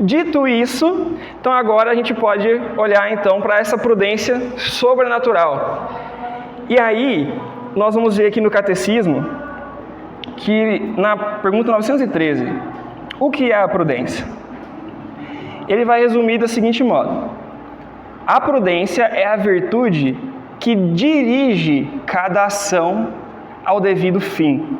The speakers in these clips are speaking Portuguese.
Dito isso, então agora a gente pode olhar então para essa prudência sobrenatural. E aí, nós vamos ver aqui no Catecismo, que na pergunta 913, o que é a prudência? Ele vai resumir da seguinte modo: a prudência é a virtude que dirige cada ação ao devido fim,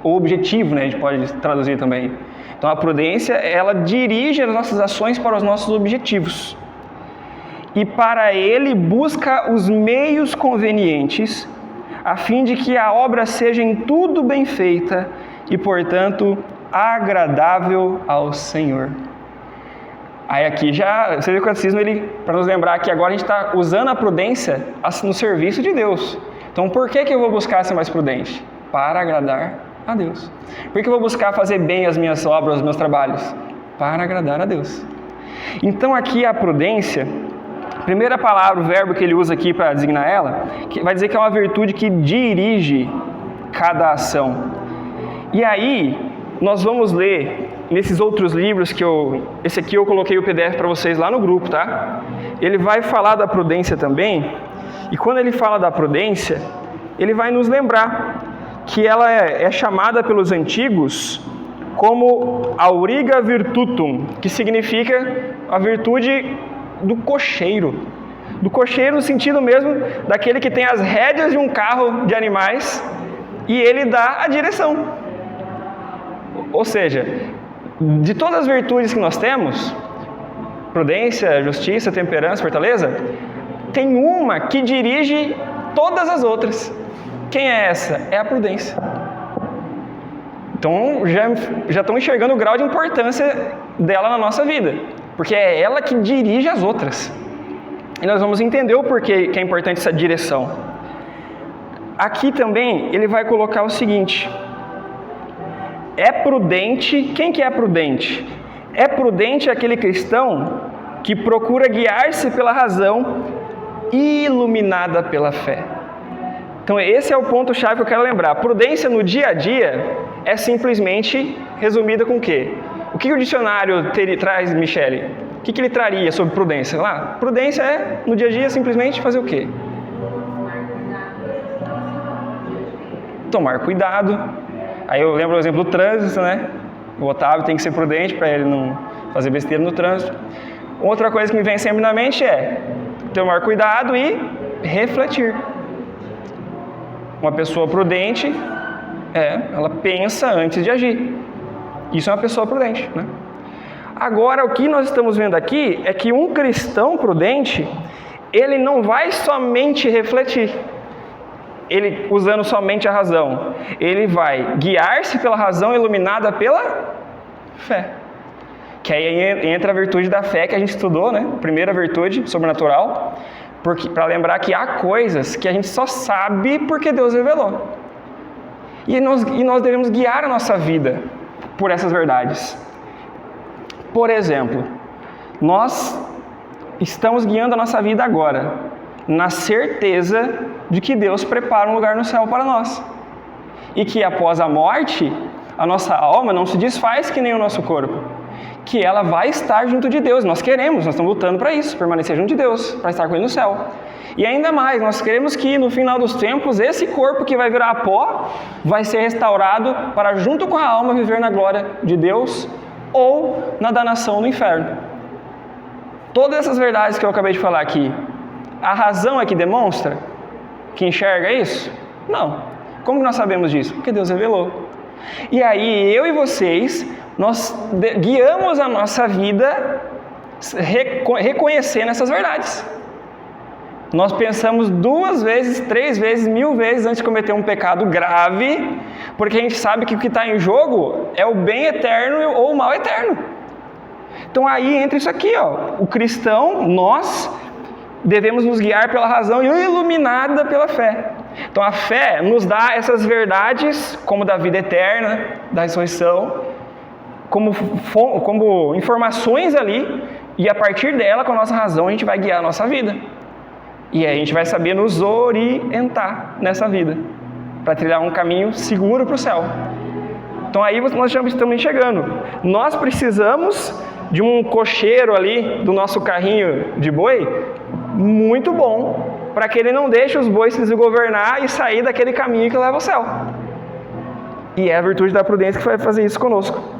ou objetivo, né? A gente pode traduzir também. Então a prudência, ela dirige as nossas ações para os nossos objetivos. E para ele busca os meios convenientes, a fim de que a obra seja em tudo bem feita e, portanto, agradável ao Senhor. Aí aqui já, você vê o catecismo, para nos lembrar que agora a gente está usando a prudência no serviço de Deus. Então por que eu vou buscar ser mais prudente? Para agradar a Deus. Por que eu vou buscar fazer bem as minhas obras, os meus trabalhos? Para agradar a Deus. Então aqui a prudência, a primeira palavra, o verbo que ele usa aqui para designar ela, vai dizer que é uma virtude que dirige cada ação. E aí, nós vamos ler nesses outros livros esse aqui eu coloquei o PDF para vocês lá no grupo, tá? Ele vai falar da prudência também, e quando ele fala da prudência, ele vai nos lembrar que ela é chamada pelos antigos como auriga virtutum, que significa a virtude do cocheiro. Do cocheiro no sentido mesmo daquele que tem as rédeas de um carro de animais e ele dá a direção. Ou seja, de todas as virtudes que nós temos, prudência, justiça, temperança, fortaleza, tem uma que dirige todas as outras. Quem é essa? É a prudência. Então já estão enxergando o grau de importância dela na nossa vida, porque é ela que dirige as outras. E nós vamos entender o porquê que é importante essa direção. Aqui também ele vai colocar o seguinte: é prudente, quem que é prudente? É prudente aquele cristão que procura guiar-se pela razão iluminada pela fé. Então esse é o ponto-chave que eu quero lembrar. Prudência no dia a dia é simplesmente resumida com o quê? O que o dicionário traz, Michele? O que ele traria sobre prudência? Lá, prudência é, no dia a dia, simplesmente fazer o quê? Tomar cuidado. Aí eu lembro o exemplo do trânsito, né? O Otávio tem que ser prudente para ele não fazer besteira no trânsito. Outra coisa que me vem sempre na mente é tomar cuidado e refletir. Uma pessoa prudente, ela pensa antes de agir. Isso é uma pessoa prudente, né? Agora, o que nós estamos vendo aqui é que um cristão prudente, ele não vai somente refletir, ele usando somente a razão. Ele vai guiar-se pela razão iluminada pela fé. Que aí entra a virtude da fé que a gente estudou, né? Primeira virtude sobrenatural. Para lembrar que há coisas que a gente só sabe porque Deus revelou. E nós devemos guiar a nossa vida por essas verdades. Por exemplo, nós estamos guiando a nossa vida agora, na certeza de que Deus prepara um lugar no céu para nós. E que após a morte, a nossa alma não se desfaz que nem o nosso corpo. Que ela vai estar junto de Deus. Nós estamos lutando para isso, permanecer junto de Deus, para estar com Ele no céu. E ainda mais, nós queremos que no final dos tempos, esse corpo que vai virar pó, vai ser restaurado para junto com a alma viver na glória de Deus ou na danação no inferno. Todas essas verdades que eu acabei de falar aqui, a razão é que demonstra, que enxerga isso? Não. Como nós sabemos disso? Porque Deus revelou. E aí eu e vocês, nós guiamos a nossa vida reconhecendo essas verdades. Nós pensamos 2 vezes, 3 vezes, 1000 vezes antes de cometer um pecado grave, porque a gente sabe que o que está em jogo é o bem eterno ou o mal eterno. Então aí entra isso aqui, ó. O cristão, nós devemos nos guiar pela razão iluminada pela fé. Então a fé nos dá essas verdades, como da vida eterna, da ressurreição, como informações ali, e a partir dela, com a nossa razão, a gente vai guiar a nossa vida. E aí a gente vai saber nos orientar nessa vida, para trilhar um caminho seguro para o céu. Então aí nós já estamos chegando. Nós precisamos de um cocheiro ali do nosso carrinho de boi, muito bom, para que ele não deixe os bois se desgovernar e sair daquele caminho que leva ao céu. E é a virtude da prudência que vai fazer isso conosco.